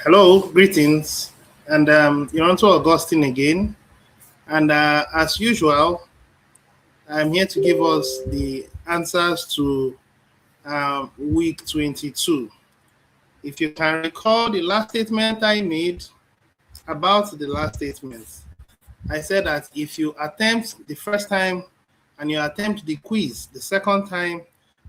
Hello, greetings, and you're on to Augustine again. And as usual, I'm here to give us the answers to week 22. If you can recall the last statement I made about the last statement, I said that if you attempt the first time and you attempt the quiz the second time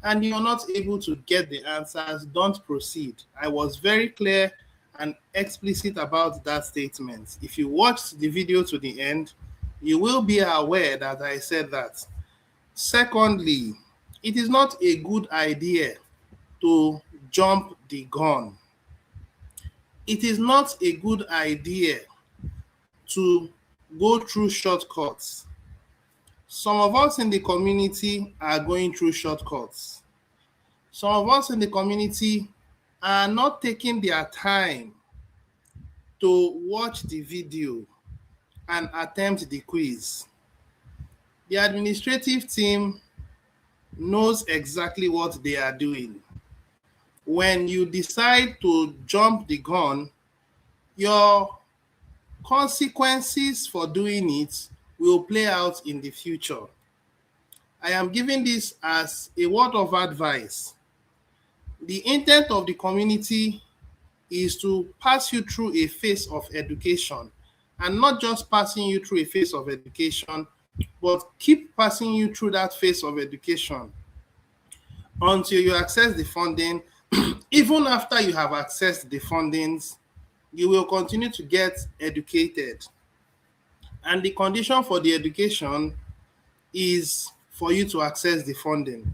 and you're not able to get the answers, don't proceed. I was very clear and explicit about that statement. If you watched the video to the end, you will be aware that I said that. Secondly, it is not a good idea to jump the gun. It is not a good idea to go through shortcuts. Some of us in the community are going through shortcuts. Some of us in the community are not taking their time to watch the video and attempt the quiz. The administrative team knows exactly what they are doing. When you decide to jump the gun, your consequences for doing it will play out in the future. I am giving this as a word of advice. The intent of the community is to pass you through a phase of education, and not just passing you through a phase of education, but keep passing you through that phase of education until you access the funding. Even after you have accessed the fundings, you will continue to get educated. And the condition for the education is for you to access the funding.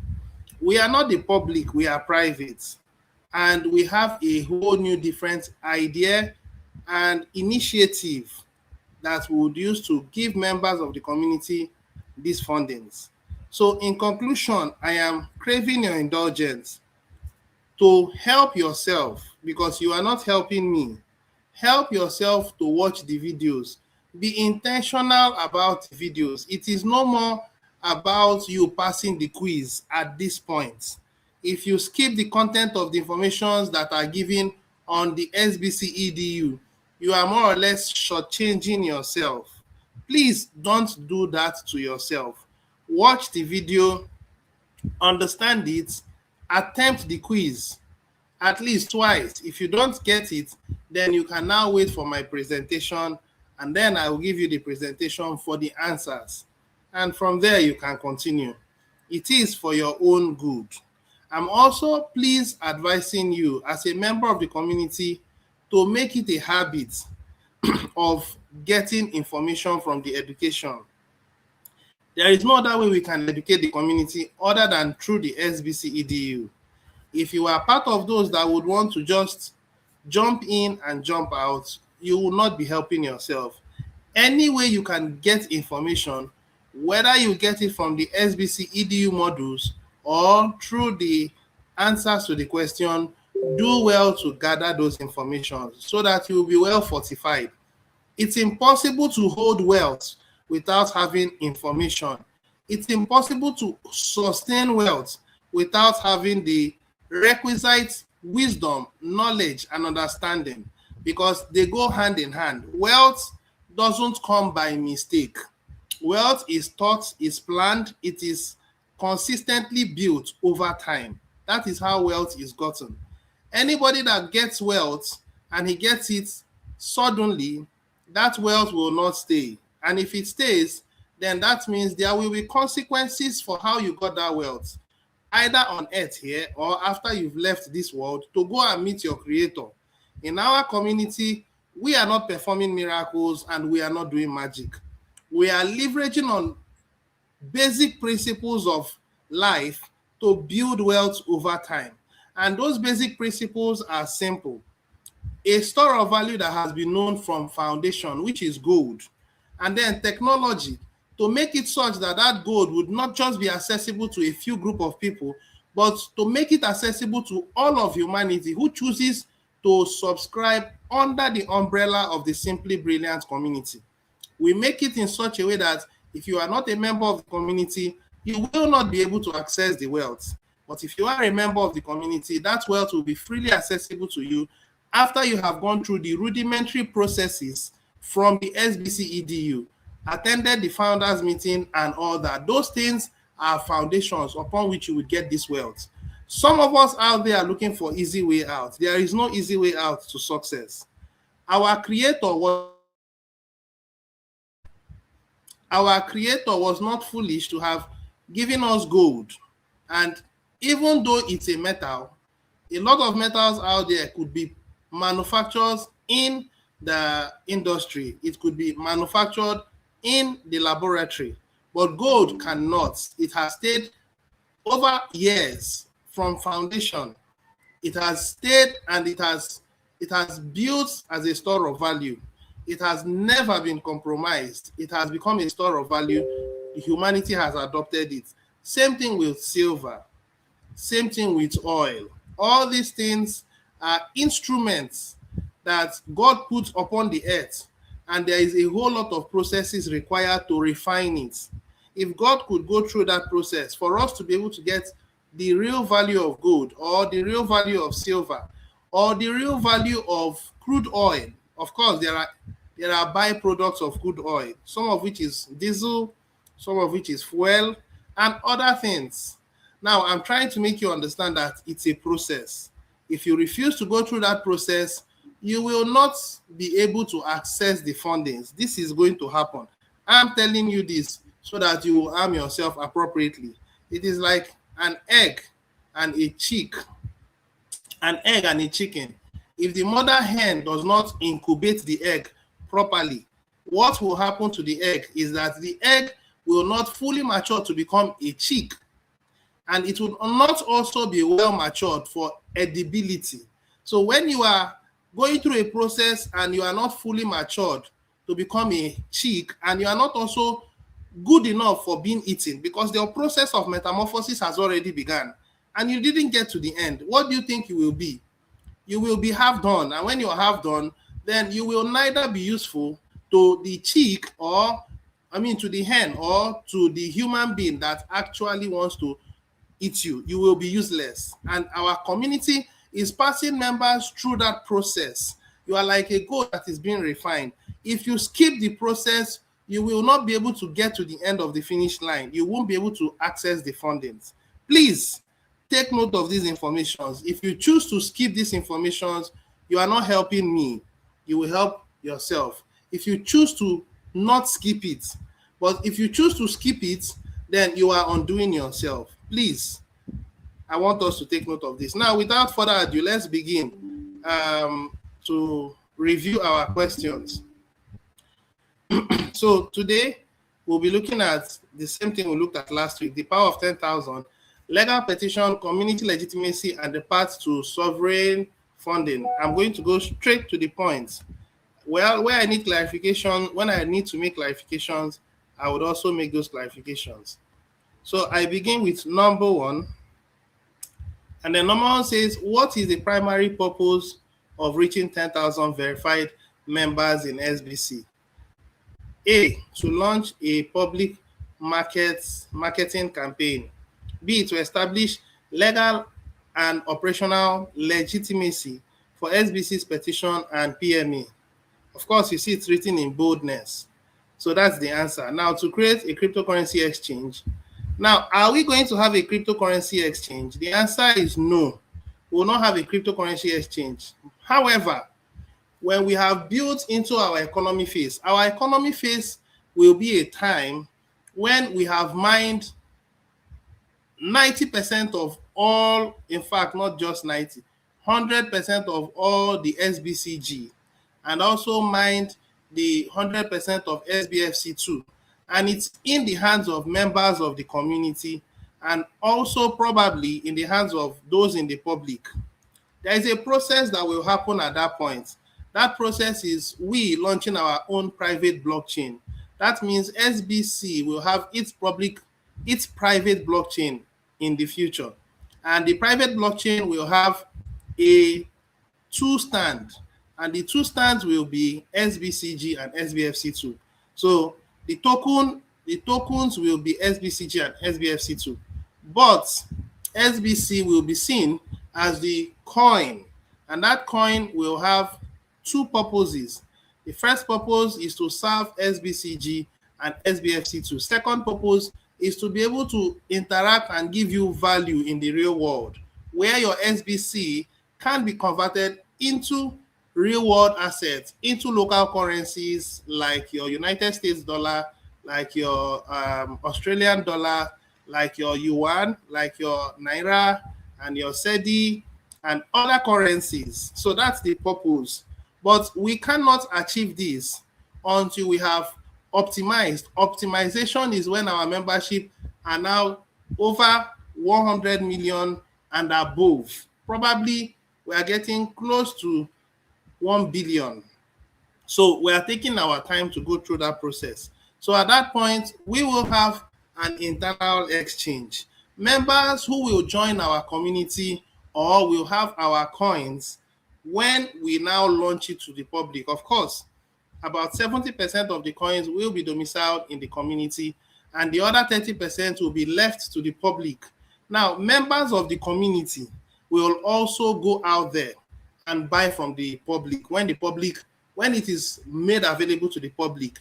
We are not the public, we are private. And we have a whole new different idea and initiative that we would use to give members of the community these fundings. So in conclusion, I am craving your indulgence to help yourself, because you are not helping me. Help yourself to watch the videos. Be intentional about the videos. It is no more about you passing the quiz at this point. If you skip the content of the informations that are given on the Sbcedu, you are more or less shortchanging yourself. Please don't do that to yourself. Watch the video, understand it, attempt the quiz at least twice. If you don't get it, then you can now wait for my presentation, and then I will give you the presentation for the answers. And from there, you can continue. It is for your own good. I'm also please advising you as a member of the community to make it a habit of getting information from the education. There is no other way we can educate the community other than through the Sbcedu. If you are part of those that would want to just jump in and jump out, you will not be helping yourself. Any way you can get information, whether you get it from the Sbcedu modules or through the answers to the question, do well to gather those information so that you will be well fortified. It's impossible to hold wealth without having information. It's impossible to sustain wealth without having the requisite wisdom, knowledge, and understanding, because they go hand in hand. Wealth doesn't come by mistake. Wealth is taught, is planned, it is consistently built over time. That is how wealth is gotten. Anybody that gets wealth and he gets it suddenly, that wealth will not stay. And if it stays, then that means there will be consequences for how you got that wealth, either on earth here or after you've left this world to go and meet your creator. In our community, we are not performing miracles and we are not doing magic. We are leveraging on basic principles of life to build wealth over time. And those basic principles are simple. A store of value that has been known from foundation, which is gold, and then technology to make it such that that gold would not just be accessible to a few group of people, but to make it accessible to all of humanity who chooses to subscribe under the umbrella of the Simply Brilliant community. We make it in such a way that if you are not a member of the community, you will not be able to access the wealth. But if you are a member of the community, that wealth will be freely accessible to you after you have gone through the rudimentary processes from the SBC EDU, attended the founders meeting and all that, those things are foundations upon which you will get this wealth. Some of us out there are looking for easy way out. There is no easy way out to success. Our creator was not foolish to have given us gold. And even though it's a metal, a lot of metals out there could be manufactured in the industry. It could be manufactured in the laboratory, but gold cannot. It has stayed over years from foundation. It has stayed and it has built as a store of value. It has never been compromised. It has become a store of value. Humanity has adopted it. Same thing with silver. Same thing with oil. All these things are instruments that God puts upon the earth, and there is a whole lot of processes required to refine it. If God could go through that process for us to be able to get the real value of gold, or the real value of silver, or the real value of crude oil, of course, there are byproducts of crude oil, some of which is diesel, some of which is fuel, and other things. Now, I'm trying to make you understand that it's a process. If you refuse to go through that process, you will not be able to access the fundings. This is going to happen. I'm telling you this so that you will arm yourself appropriately. It is like an egg and a chick, an egg and a chicken. If the mother hen does not incubate the egg properly, what will happen to the egg is that the egg will not fully mature to become a chick, and it will not also be well matured for edibility. So when you are going through a process and you are not fully matured to become a chick, and you are not also good enough for being eaten, because the process of metamorphosis has already begun and you didn't get to the end, what do you think you will be? You will be half done, and when you're half done, then you will neither be useful to the chick, or to the hen, or to the human being that actually wants to eat you. You will be useless. And our community is passing members through that process. You are like a goat that is being refined. If you skip the process, you will not be able to get to the end of the finish line. You won't be able to access the fundings. Please take note of these informations. If you choose to skip these informations, you are not helping me. You will help yourself. If you choose to not skip it, but if you choose to skip it, then you are undoing yourself. Please, I want us to take note of this. Now, without further ado, let's begin to review our questions. So today, we'll be looking at the same thing we looked at last week: the power of 10,000, legal petition, community legitimacy, and the path to sovereign funding. I'm going to go straight to the point. Well, where I need clarification, when I need to make clarifications, I would also make those clarifications. So I begin with number one. And then number one says, what is the primary purpose of reaching 10,000 verified members in SBC? A, to launch a public marketing campaign. B, to establish legal and operational legitimacy for SBC's petition and PME. Of course, you see it's written in boldness. So that's the answer. Now, to create a cryptocurrency exchange. Now, are we going to have a cryptocurrency exchange? The answer is no. We will not have a cryptocurrency exchange. However, when we have built into our economy phase will be a time when we have mined 90% of all, in fact, not just 90, 100% of all the SBCG, and also mined the 100% of SBFC2. And it's in the hands of members of the community, and also probably in the hands of those in the public. There is a process that will happen at that point. That process is we launching our own private blockchain. That means SBC will have its private blockchain in the future. And the private blockchain will have a two stand, and the two stands will be SBCG and SBFC2. So the tokens will be SBCG and SBFC2, but SBC will be seen as the coin, And that coin will have two purposes. The first purpose is to serve Sbcg and Sbfc2. Second purpose is to be able to interact and give you value in the real world, where your Sbc can be converted into real world assets, into local currencies like your United States dollar, like your Australian dollar, like your yuan, like your naira, and your Sbcedu, and other currencies. So that's the purpose. But we cannot achieve this until we have optimized. Optimization is when our membership are now over 100 million and above. Probably we are getting close to 1 billion. So we are taking our time to go through that process. So at that point, we will have an internal exchange. Members who will join our community or will have our coins when we now launch it to the public. Of course, about 70% of the coins will be domiciled in the community, and the other 30% will be left to the public. Now, members of the community will also go out there and buy from the public when it is made available to the public.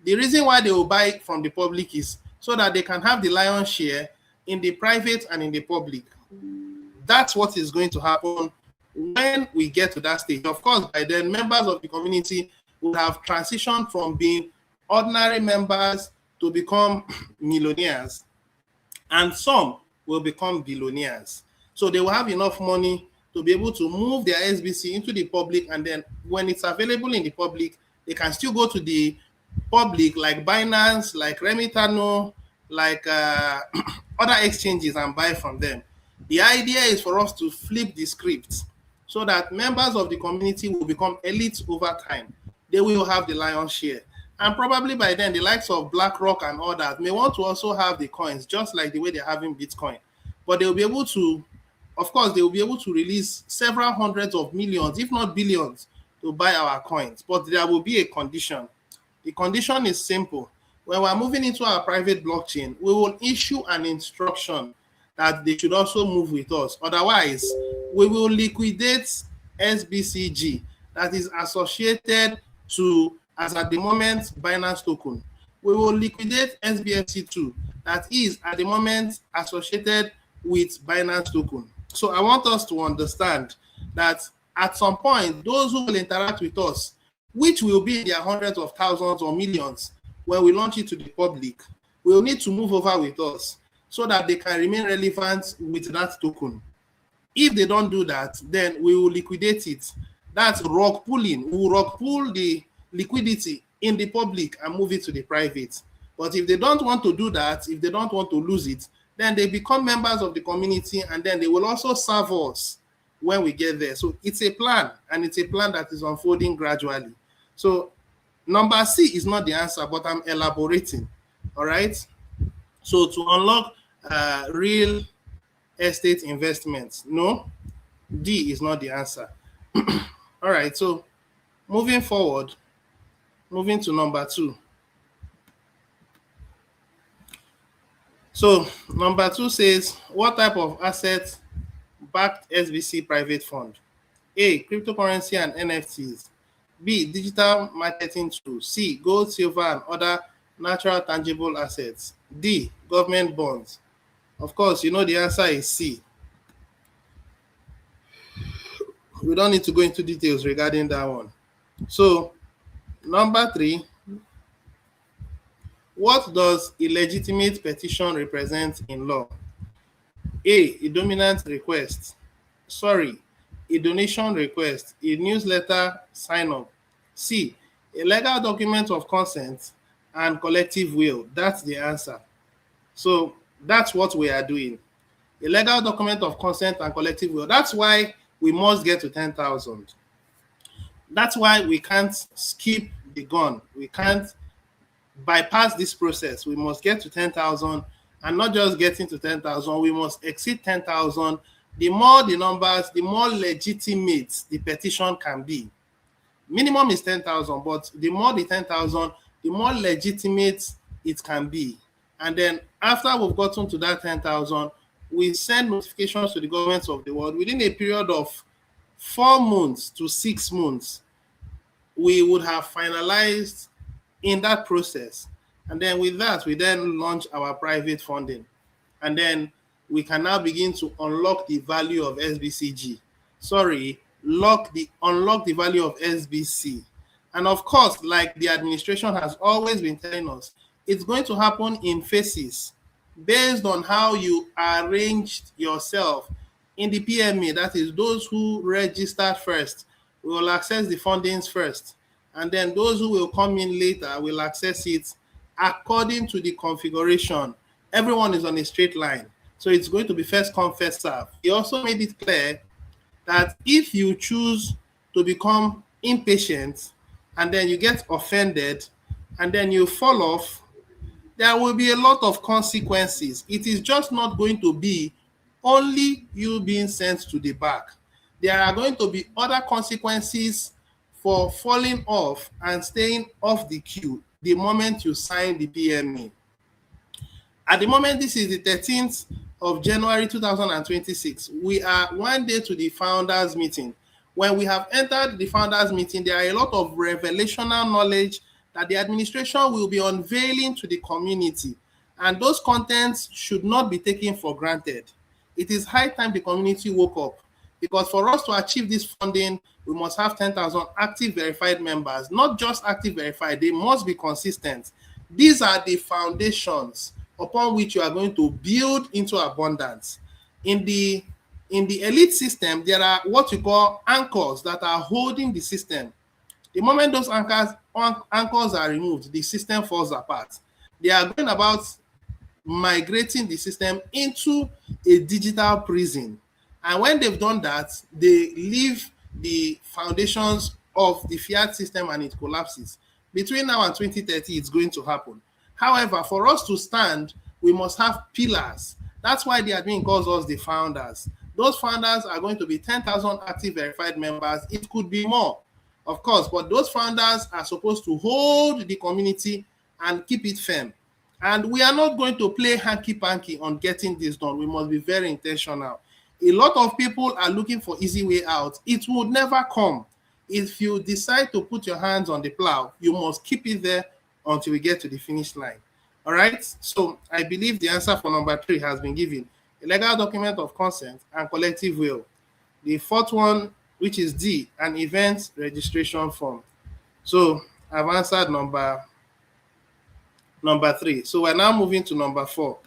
The reason why they will buy from the public is so that they can have the lion's share in the private and in the public. That's what is going to happen when we get to that stage. Of course, by then, members of the community will have transitioned from being ordinary members to become millionaires, and some will become billionaires. So they will have enough money to be able to move their Sbc into the public, and then when it's available in the public, they can still go to the public like Binance, like Remitano, like other exchanges and buy from them. The idea is for us to flip the script so that members of the community will become elites over time. They will have the lion's share. And probably by then, the likes of BlackRock and all that may want to also have the coins, just like the way they're having Bitcoin. But they'll be able to, of course, they will be able to release several hundreds of millions, if not billions, to buy our coins. But there will be a condition. The condition is simple. When we're moving into our private blockchain, we will issue an instruction that they should also move with us. Otherwise, we will liquidate Sbcg that is associated to, as at the moment, Binance token. We will liquidate Sbfc2 that is at the moment associated with Binance token. So I want us to understand that at some point, those who will interact with us, which will be in their hundreds of thousands or millions when we launch it to the public, will need to move over with us so that they can remain relevant with that token. If they don't do that, then we will liquidate it. That's rug pulling. We will rug pull the liquidity in the public and move it to the private. But if they don't want to do that, if they don't want to lose it, then they become members of the community, and then they will also serve us when we get there. So it's a plan, and it's a plan that is unfolding gradually. So number C is not the answer, but I'm elaborating. All right. So to unlock real estate investments, no, D is not the answer. All right. So moving forward, moving to number 2. So number 2 says, what type of asset backed Sbc private fund? A, cryptocurrency and NFTs. B, digital marketing tools. C, gold, silver, and other natural tangible assets. D, government bonds. Of course, you know the answer is C. We don't need to go into details regarding that one. So, number 3, what does illegitimate petition represent in law? A dominant request. Sorry, a donation request, a newsletter sign-up. C, a legal document of consent and collective will. That's the answer. So that's what we are doing. A legal document of consent and collective will. That's why we must get to 10,000. That's why we can't skip the gun. We can't bypass this process. We must get to 10,000, and not just getting to 10,000, we must exceed 10,000. The more the numbers, the more legitimate the petition can be. Minimum is 10,000, but the more the 10,000, the more legitimate it can be. And then after we've gotten to that 10,000, we send notifications to the governments of the world within a period of 4 months to 6 months, we would have finalized in that process. And then with that, we then launch our private funding. And then we can now begin to unlock the value of SBCG. Sorry, unlock the value of SBC. And of course, like the administration has always been telling us, it's going to happen in phases based on how you arranged yourself in the PMA. That is, those who registered first will access the fundings first, and then those who will come in later will access it according to the configuration. Everyone is on a straight line, so it's going to be first come, first serve. He also made it clear that if you choose to become impatient and then you get offended and then you fall off, there will be a lot of consequences. It is just not going to be only you being sent to the back. There are going to be other consequences for falling off and staying off the queue the moment you sign the PMA. At the moment, this is the 13th of January 2026. We are 1 day to the founders meeting. When we have entered the founders meeting, there are a lot of revelational knowledge that the administration will be unveiling to the community, and those contents should not be taken for granted. It is high time the community woke up, because for us to achieve this funding, we must have 10,000 active verified members. Not just active verified, they must be consistent. These are the foundations upon which you are going to build into abundance. In the elite system, there are what you call anchors that are holding the system. The moment those anchors are removed, the system falls apart. They are going about migrating the system into a digital prison. And when they've done that, they leave the foundations of the fiat system and it collapses. Between now and 2030, it's going to happen. However, for us to stand, we must have pillars. That's why the admin calls us the founders. Those founders are going to be 10,000 active verified members. It could be more, of course, but those founders are supposed to hold the community and keep it firm. And we are not going to play hanky-panky on getting this done. We must be very intentional. A lot of people are looking for easy way out. It would never come. If you decide to put your hands on the plow, you must keep it there until we get to the finish line. All right? So I believe the answer for number 3 has been given. A legal document of consent and collective will. The fourth one, which is D, an event registration form. So I've answered number 3. So we're now moving to number 4.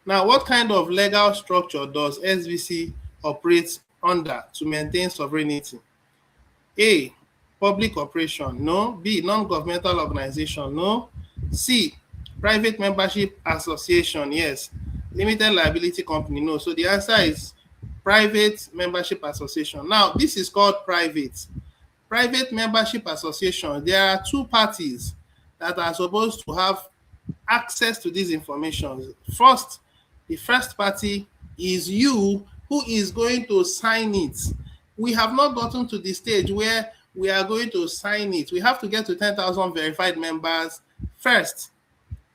Now, what kind of legal structure does SBC operate under to maintain sovereignty? A, public corporation, no. B, non-governmental organization, no. C, private membership association, yes. Limited liability company, no. So the answer is private membership association. Now, this is called private. Private membership association, there are 2 parties that are supposed to have access to this information. First, the first party is you, who is going to sign it. We have not gotten to the stage where we are going to sign it. We have to get to 10,000 verified members first.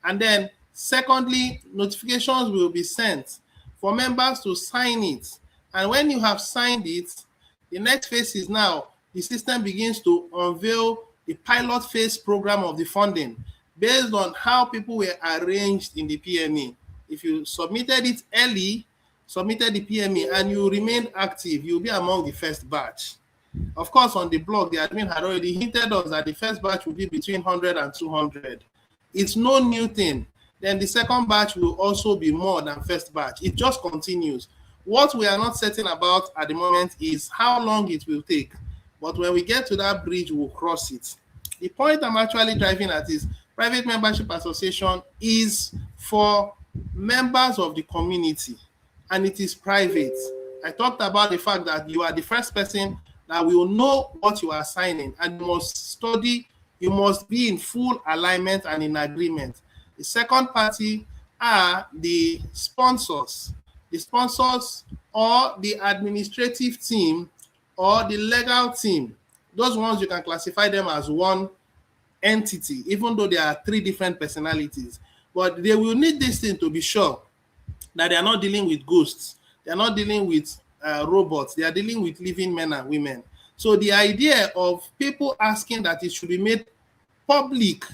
And then, secondly, notifications will be sent for members to sign it. And when you have signed it, the next phase is now the system begins to unveil the pilot phase program of the funding based on how people were arranged in the PMA. If you submitted it early, submitted the PMA, and you remained active, you'll be among the first batch. Of course, on the blog, the admin had already hinted us that the first batch will be between 100 and 200. It's no new thing. Then the second batch will also be more than first batch. It just continues. What we are not certain about at the moment is how long it will take. But when we get to that bridge, we'll cross it. The point I'm actually driving at is private membership association is for members of the community, and it is private. I talked about the fact that you are the first person that will know what you are signing, and you must study, you must be in full alignment and in agreement. The second party are the sponsors. The sponsors or the administrative team or the legal team. Those ones, you can classify them as one entity, even though there are 3 different personalities. But they will need this thing to be sure that they are not dealing with ghosts They're not dealing with robots. They are dealing with living men and women. So the idea of people asking that it should be made public,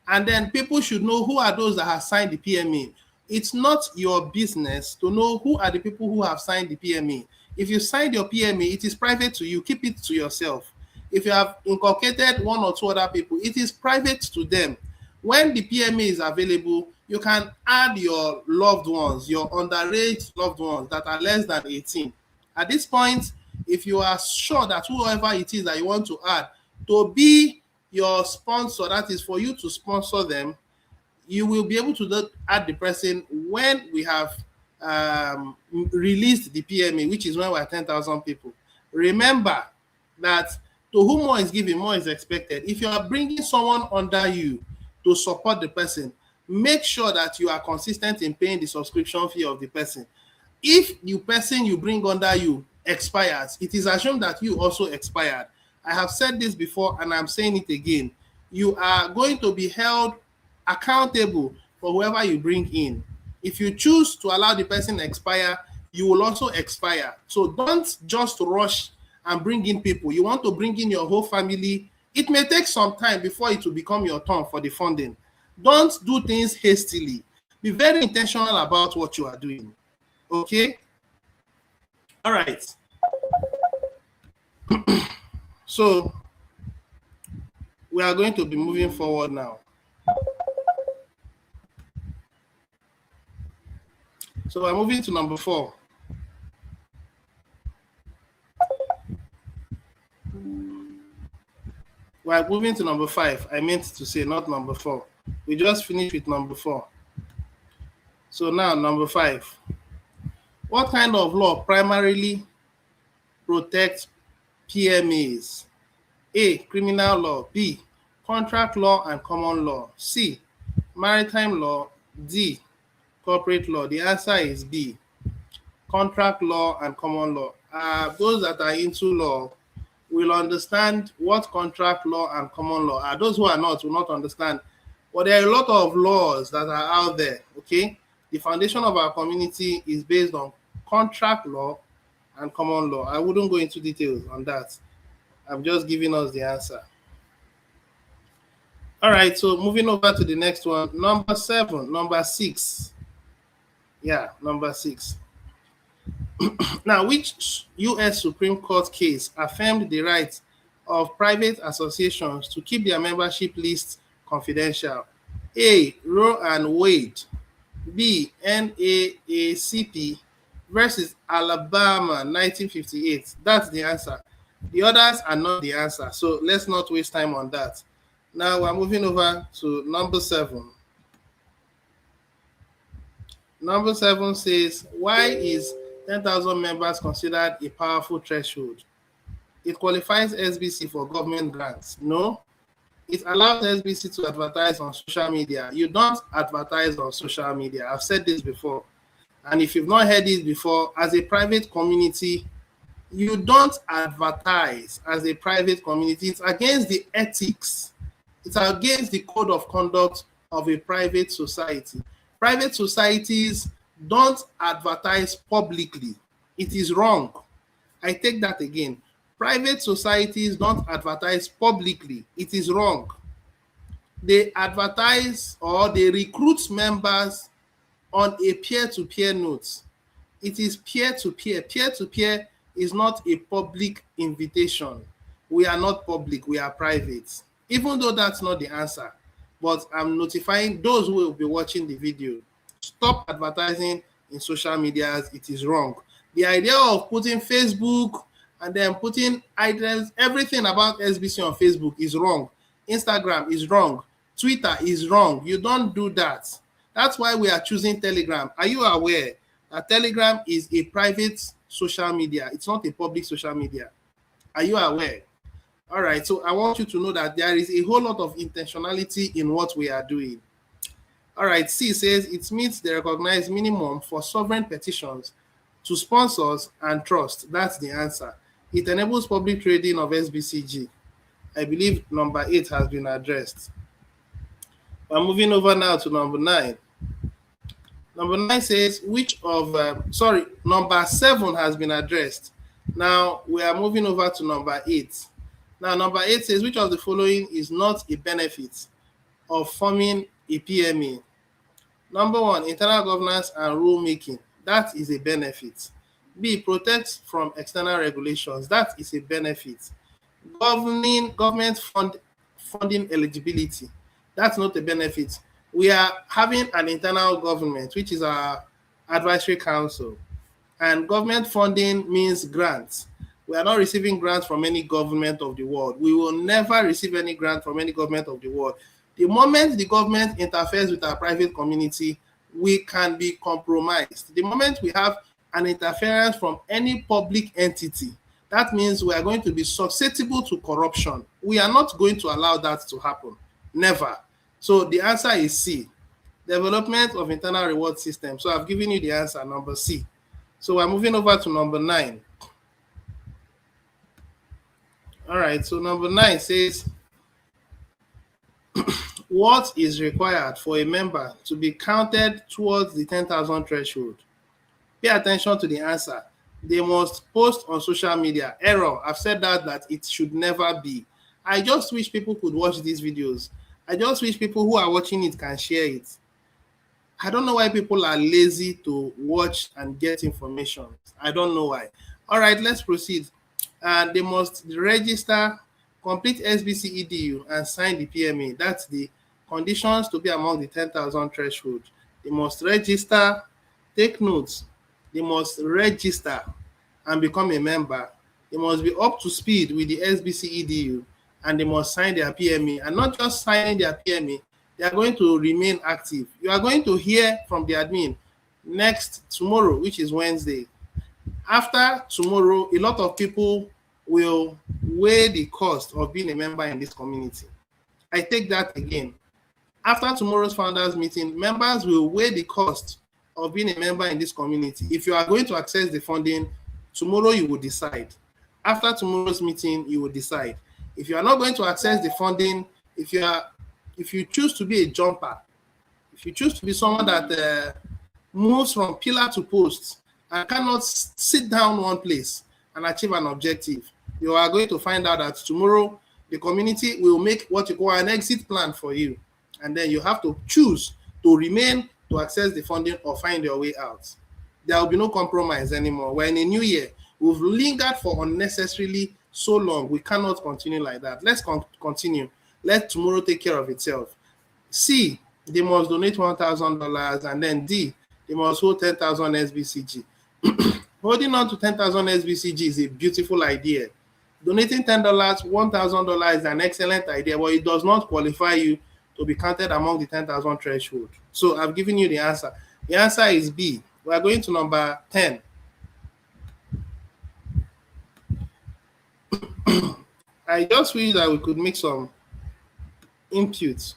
and then people should know who are those that have signed the PMA. It's not your business to know who are the people who have signed the PMA. If you signed your PMA, it is private to you. Keep it to yourself. If you have inculcated one or two other people, it is private to them. When the PMA is available, you can add your loved ones, your underage loved ones that are less than 18. At this point, if you are sure that whoever it is that you want to add to be your sponsor, that is for you to sponsor them, you will be able to add the person when we have released the PMA, which is when we're 10,000 people. Remember that to whom more is given, more is expected. If you are bringing someone under you to support the person, make sure that you are consistent in paying the subscription fee of the person. If the person you bring under you expires, it is assumed that you also expired. I have said this before and I'm saying it again. You are going to be held accountable for whoever you bring in. If you choose to allow the person expire, you will also expire. So don't just rush and bring in people. You want to bring in your whole family. It may take some time before it will become your turn for the funding. Don't do things hastily. Be very intentional about what you are doing. Okay? All right. So we are going to be moving forward now. So we're moving to number 4. We're moving to number 5. I meant to say not number 4. We just finished with number 4. So now number 5. What kind of law primarily protects PMAs? A, criminal law. B, contract law and common law. C, maritime law. D, corporate law. The answer is B, contract law and common law. Those that are into law will understand what contract law and common law are. Those who are not will not understand. But there are a lot of laws that are out there, okay? The foundation of our community is based on contract law and common law. I wouldn't go into details on that. I'm just giving us the answer. All right, so moving over to the next one. Number 6. Yeah, number 6. Now, which U.S. Supreme Court case affirmed the right of private associations to keep their membership lists confidential? A, Roe and Wade. B, NAACP versus Alabama, 1958. That's the answer. The others are not the answer, so let's not waste time on that. Now we're moving over to number 7. Number 7 says, why is 10,000 members considered a powerful threshold? It qualifies SBC for government grants. No. It allows SBC to advertise on social media. You don't advertise on social media. I've said this before. And if you've not heard this before, as a private community, you don't advertise as a private community. It's against the ethics. It's against the code of conduct of a private society. Private societies don't advertise publicly. It is wrong. I take that again. Private societies don't advertise publicly. It is wrong. They advertise or they recruit members on a peer-to-peer note. It is peer-to-peer. Peer-to-peer is not a public invitation. We are not public, we are private. Even though that's not the answer, but I'm notifying those who will be watching the video. Stop advertising in social medias. It is wrong. The idea of putting Facebook and then putting items, everything about SBC on Facebook is wrong. Instagram is wrong. Twitter is wrong. You don't do that. That's why we are choosing Telegram. Are you aware that Telegram is a private social media? It's not a public social media. Are you aware? All right, so I want you to know that there is a whole lot of intentionality in what we are doing. All right, C says it meets the recognized minimum for sovereign petitions to sponsors and trust. That's the answer. It enables public trading of SBCG. I believe number 8 has been addressed. We're moving over now to number 9. Number 9 says, which of, number 7 has been addressed. Now we are moving over to number 8. Now, number 8 says, which of the following is not a benefit of forming a PMA? Number 1, internal governance and rulemaking. That is a benefit. B, protect from external regulations. That is a benefit. Governing government funding eligibility. That's not a benefit. We are having an internal government, which is our advisory council. And government funding means grants. We are not receiving grants from any government of the world. We will never receive any grant from any government of the world. The moment the government interferes with our private community, we can be compromised. The moment we have an interference from any public entity, that means we are going to be susceptible to corruption. We are not going to allow that to happen. Never. So the answer is C, development of internal reward system. So I've given you the answer, number C. So we're moving over to number 9. All right, so number 9 says, what is required for a member to be counted towards the 10,000 threshold? Pay attention to the answer. They must post on social media. Error. I've said that it should never be. I just wish people could watch these videos. I just wish people who are watching it can share it. I don't know why people are lazy to watch and get information. I don't know why. All right, let's proceed. They must register, complete Sbcedu, and sign the PMA. That's the conditions to be among the 10,000 threshold. They must register, take notes. They must register and become a member. They must be up to speed with the Sbcedu, and they must sign their PMA. And not just signing their PMA, they are going to remain active. You are going to hear from the admin tomorrow, which is Wednesday. After tomorrow, a lot of people will weigh the cost of being a member in this community. I take that again. After tomorrow's founders meeting, members will weigh the cost of being a member in this community. If you are going to access the funding, tomorrow you will decide. After tomorrow's meeting, you will decide. If you are not going to access the funding, if you choose to be a jumper, if you choose to be someone that moves from pillar to post and cannot sit down one place and achieve an objective, you are going to find out that tomorrow the community will make what you call an exit plan for you. And then you have to choose to remain, to access the funding, or find your way out. There will be no compromise anymore. We're in a new year. We've lingered for unnecessarily so long. We cannot continue like that. Let's continue. Let tomorrow take care of itself. C, they must donate $1,000. And then D, they must hold 10,000 SBCG. Holding on to 10,000 SBCG is a beautiful idea. Donating $10, $1,000 is an excellent idea, but it does not qualify you to be counted among the 10,000 threshold. So I've given you the answer. The answer is B. We are going to number 10. I just wish that we could make some inputs,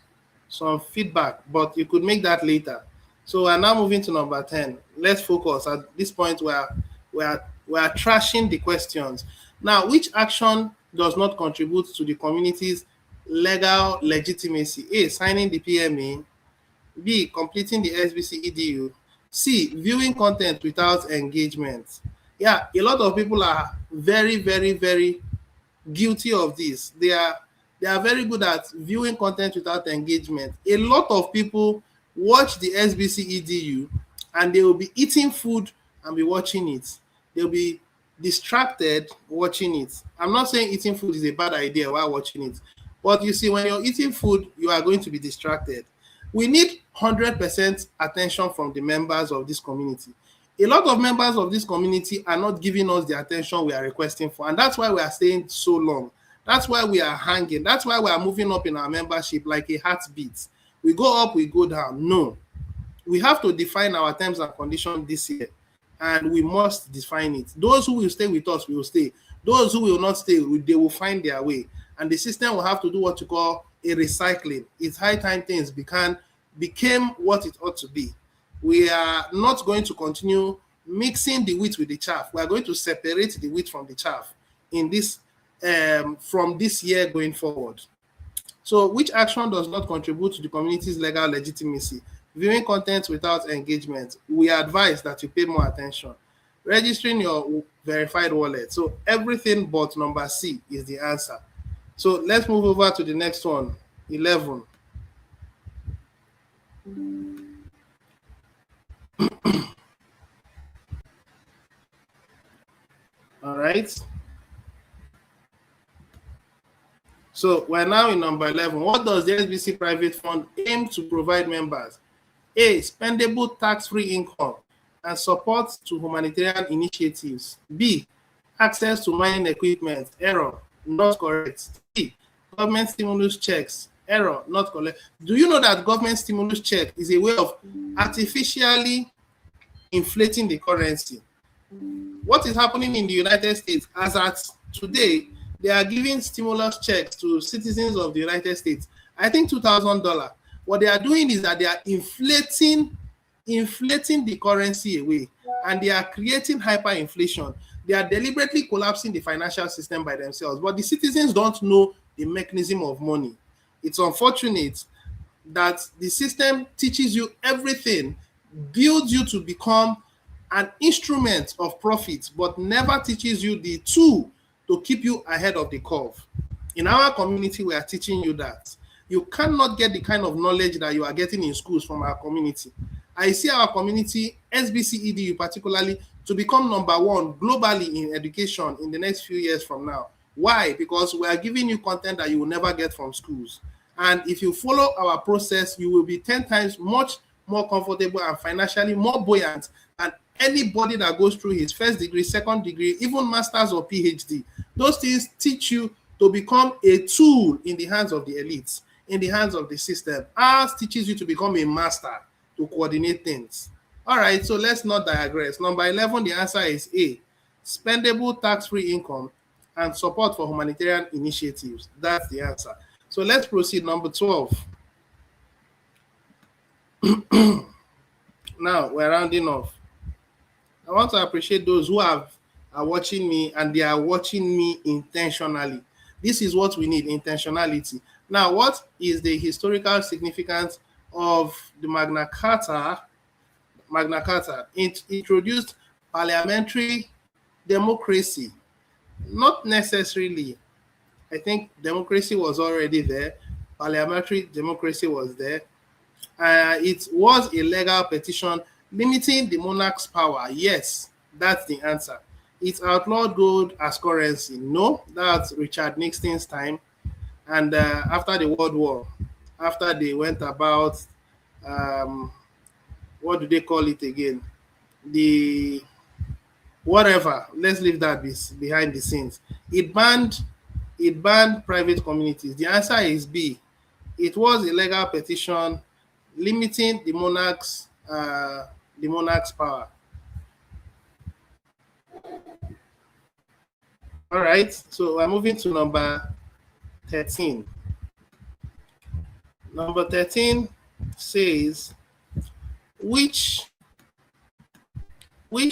some feedback, but you could make that later. So we're now moving to number 10. Let's focus. At this point, we are trashing the questions. Now, which action does not contribute to the community's legal legitimacy? A, signing the PMA. B, completing the Sbcedu. C, viewing content without engagement. Yeah, a lot of people are very, very, very guilty of this. They are very good at viewing content without engagement. A lot of people watch the Sbcedu and they will be eating food and be watching it. They'll be distracted watching it. I'm not saying eating food is a bad idea while watching it, but you see, when you're eating food, you are going to be distracted. We need 100% attention from the members of this community. A lot of members of this community are not giving us the attention we are requesting for, and that's why we are staying so long. That's why we are hanging. That's why we are moving up in our membership like a heartbeat. We go up, we go down. No. We have to define our terms and conditions this year, and we must define it. Those who will stay with us will stay. Those who will not stay, they will find their way. And the system will have to do what you call a recycling. It's high time things became what it ought to be. We are not going to continue mixing the wheat with the chaff. We are going to separate the wheat from the chaff in this from this year going forward. So which action does not contribute to the community's legal legitimacy? viewing content without engagement, we advise that you pay more attention. Registering your verified wallet. So everything but number C is the answer. So let's move over to the next one, 11. All right. So we're now in number 11. What does the SBC private fund aim to provide members? A, spendable tax-free income and support to humanitarian initiatives. B, access to mining equipment. Error, not correct. C, government stimulus checks. Error, not correct. Do you know that government stimulus check is a way of artificially inflating the currency? What is happening in the United States as at today, they are giving stimulus checks to citizens of the United States, I think $2,000. What they are doing is that they are inflating the currency away, and they are creating hyperinflation. They are deliberately collapsing the financial system by themselves, but the citizens don't know the mechanism of money. It's unfortunate that the system teaches you everything, builds you to become an instrument of profit, but never teaches you the tool to keep you ahead of the curve. In our community, we are teaching you that you cannot get the kind of knowledge that you are getting in schools from our community. I see our community, Sbcedu particularly, to become number one globally in education in the next few years from now. Why? Because we are giving you content that you will never get from schools. And if you follow our process, you will be 10 times much more comfortable and financially more buoyant than anybody that goes through his first degree, second degree, even master's or PhD. Those things teach you to become a tool in the hands of the elites, in the hands of the system. Ours teaches you to become a master, to coordinate things. All right, so let's not digress. Number 11, the answer is A, spendable tax-free income and support for humanitarian initiatives. That's the answer. So let's proceed. Number 12. Now we're rounding off. I want to appreciate those who are watching me, and they are watching me intentionally. This is what we need, intentionality. Now, what is the historical significance of the Magna Carta? Magna Carta, it introduced parliamentary democracy. Not necessarily. I think democracy was already there. Parliamentary democracy was there. It was a legal petition limiting the monarch's power. Yes, that's the answer. It outlawed gold as currency. No, that's Richard Nixon's time. And after the World War, after they went about, what do they call it again? The whatever. Let's leave that behind the scenes. It banned private communities. The answer is B. It was a legal petition limiting the monarch's power. All right, so we're moving to number 13. Number 13 says, which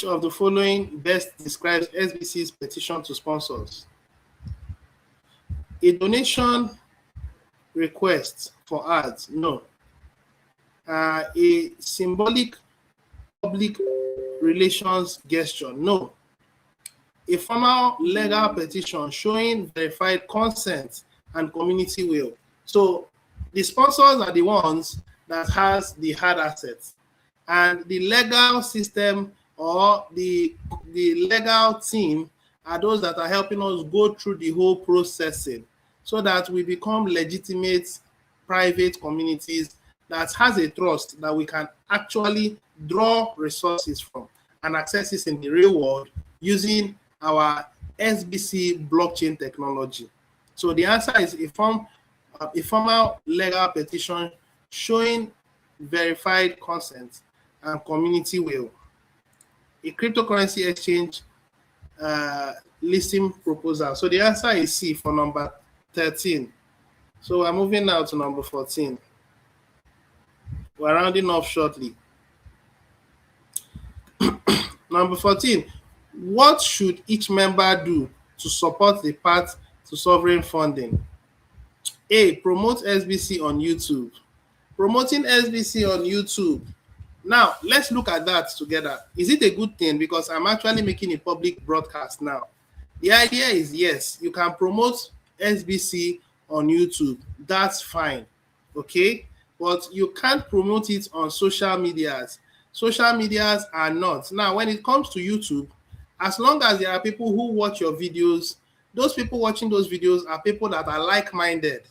of the following best describes SBC's petition to sponsors? A donation request for ads? No. A symbolic public relations gesture? No. A formal legal petition showing verified consent and community will? So the sponsors are the ones that has the hard assets, and the legal system or the legal team are those that are helping us go through the whole processing so that we become legitimate private communities that has a trust that we can actually draw resources from and access this in the real world using our SBC blockchain technology. So the answer is a formal legal petition showing verified consent and community will. A cryptocurrency exchange listing proposal. So the answer is C for number 13. So we're moving now to number 14. We're rounding off shortly. Number 14. What should each member do to support the path to sovereign funding? A. Promote SBC on YouTube. Promoting SBC on YouTube. Now, let's look at that together. Is it a good thing? Because I'm actually making a public broadcast now. The idea is, yes, you can promote SBC on YouTube. That's fine, okay? But you can't promote it on social medias. Social medias are not. Now, when it comes to YouTube, as long as there are people who watch your videos, those people watching those videos are people that are like-minded.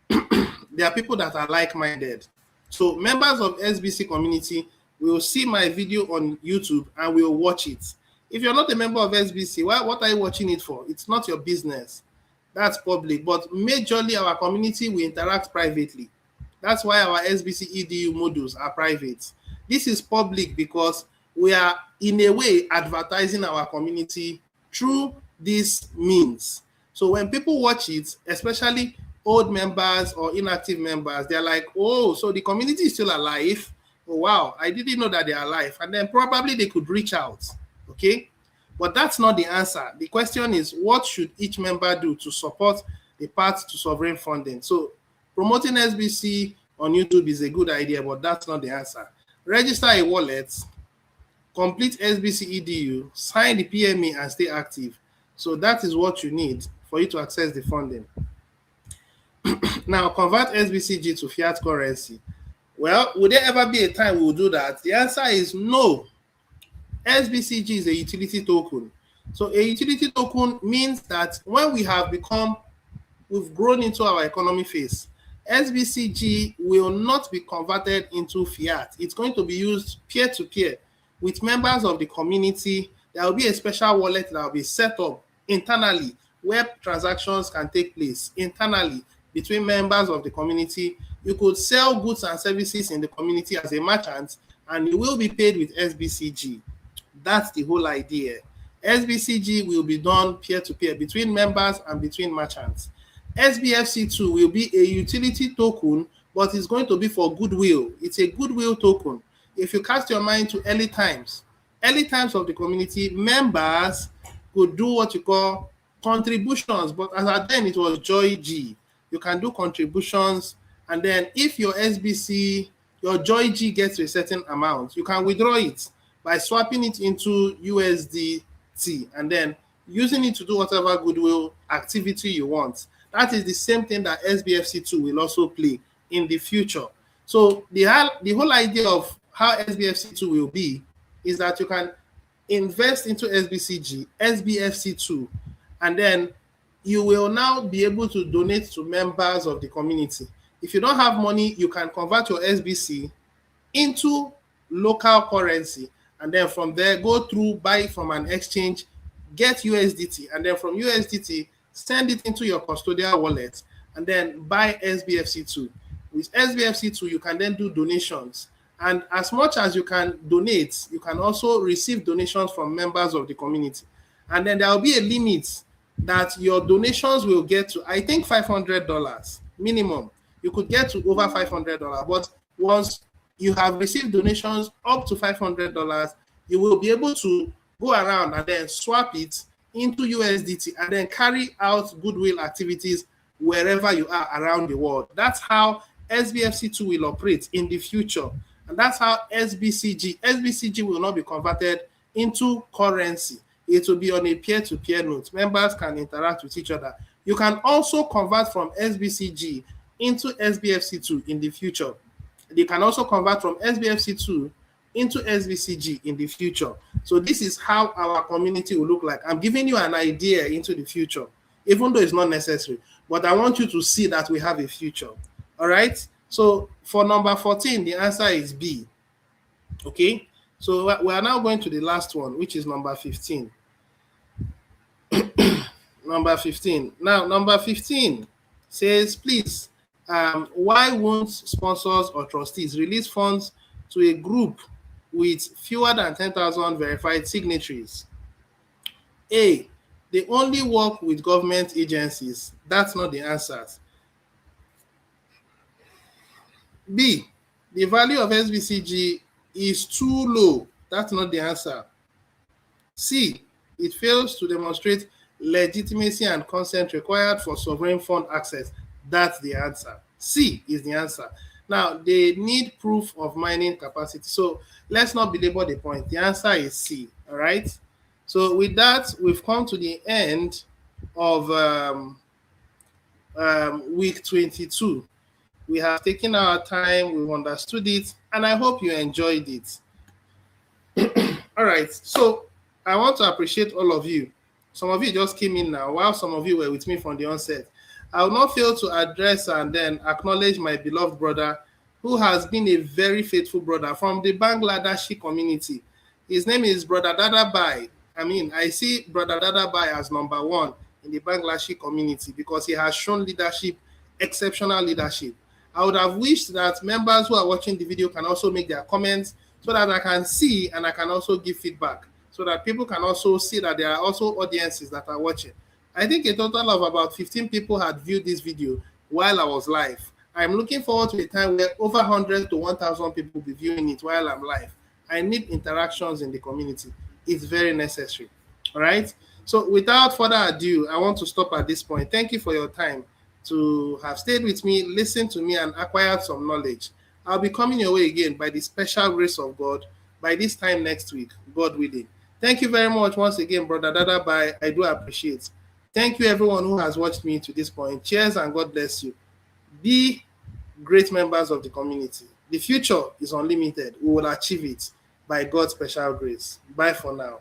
There are people that are like-minded. So members of SBC community will see my video on YouTube and will watch it. If you're not a member of SBC, what are you watching it for? It's not your business. That's public. But majorly our community will interact privately. That's why our SBC EDU modules are private. This is public because we are in a way advertising our community through these means. So when people watch it, especially old members or inactive members, they're like, oh, so the community is still alive. Oh, wow, I didn't know that they're alive. And then probably they could reach out, okay? But that's not the answer. The question is, what should each member do to support the path to sovereign funding? So promoting SBC on YouTube is a good idea, but that's not the answer. Register a wallet, complete SBC EDU, sign the PME, and stay active. So that is what you need for you to access the funding. Now, convert SBCG to fiat currency. Well, would there ever be a time we'll do that? The answer is no. SBCG is a utility token. So a utility token means that when we've grown into our economy phase, SBCG will not be converted into fiat. It's going to be used peer-to-peer with members of the community. There will be a special wallet that will be set up internally where transactions can take place internally between members of the community. You could sell goods and services in the community as a merchant, and you will be paid with SBCG. That's the whole idea. SBCG will be done peer-to-peer between members and between merchants. SBFC2 will be a utility token, but it's going to be for goodwill. It's a goodwill token. If you cast your mind to early times of the community, members could do what you call contributions, but as at then it was Joy G. You can do contributions, and then if your SBC, your Joy G gets to a certain amount, you can withdraw it by swapping it into USDT and then using it to do whatever goodwill activity you want. That is the same thing that SBFC2 will also play in the future. So the whole idea of how SBFC2 will be is that you can invest into SBCG, SBFC2, and then you will now be able to donate to members of the community. If you don't have money, you can convert your SBC into local currency, and then from there, go through, buy from an exchange, get USDT, and then from USDT, send it into your custodial wallet, and then buy SBFC2. With SBFC2, you can then do donations. And as much as you can donate, you can also receive donations from members of the community. And then there will be a limit that your donations will get to, I think, $500 minimum. You could get to over $500, but once you have received donations up to $500, you will be able to go around and then swap it into USDT and then carry out goodwill activities wherever you are around the world. That's how SBFC2 will operate in the future. And that's how SBCG will not be converted into currency. It will be on a peer-to-peer note. Members can interact with each other. You can also convert from SBCG into SBFC2 in the future. You can also convert from SBFC2 into SBCG in the future. So this is how our community will look like. I'm giving you an idea into the future, even though it's not necessary. But I want you to see that we have a future. All right? So for number 14, the answer is B. Okay? So we are now going to the last one, which is number 15. Number 15. Now, number 15 says, please, why won't sponsors or trustees release funds to a group with fewer than 10,000 verified signatories? A, they only work with government agencies. That's not the answer. B, the value of SBCG is too low. That's not the answer. C, it fails to demonstrate legitimacy and consent required for sovereign fund access. That's the answer. C is the answer. Now, they need proof of mining capacity. So let's not belabor the point. The answer is C. All right. So with that, we've come to the end of week 22. We have taken our time, we've understood it, and I hope you enjoyed it. All right. So I want to appreciate all of you. Some of you just came in now, while some of you were with me from the onset. I will not fail to address and then acknowledge my beloved brother, who has been a very faithful brother from the Bangladeshi community. His name is Brother Dadabai. I see Brother Dadabai as number one in the Bangladeshi community because he has shown leadership, exceptional leadership. I would have wished that members who are watching the video can also make their comments so that I can see and I can also give feedback so that people can also see that there are also audiences that are watching. I think a total of about 15 people had viewed this video while I was live. I'm looking forward to a time where over 100 to 1,000 people will be viewing it while I'm live. I need interactions in the community. It's very necessary. All right. So without further ado, I want to stop at this point. Thank you for your time to have stayed with me, listened to me, and acquired some knowledge. I'll be coming your way again by the special grace of God by this time next week, God willing. Thank you very much once again, Brother Dada. Bye. I do appreciate. Thank you, everyone who has watched me to this point. Cheers and God bless you. Be great members of the community. The future is unlimited. We will achieve it by God's special grace. Bye for now.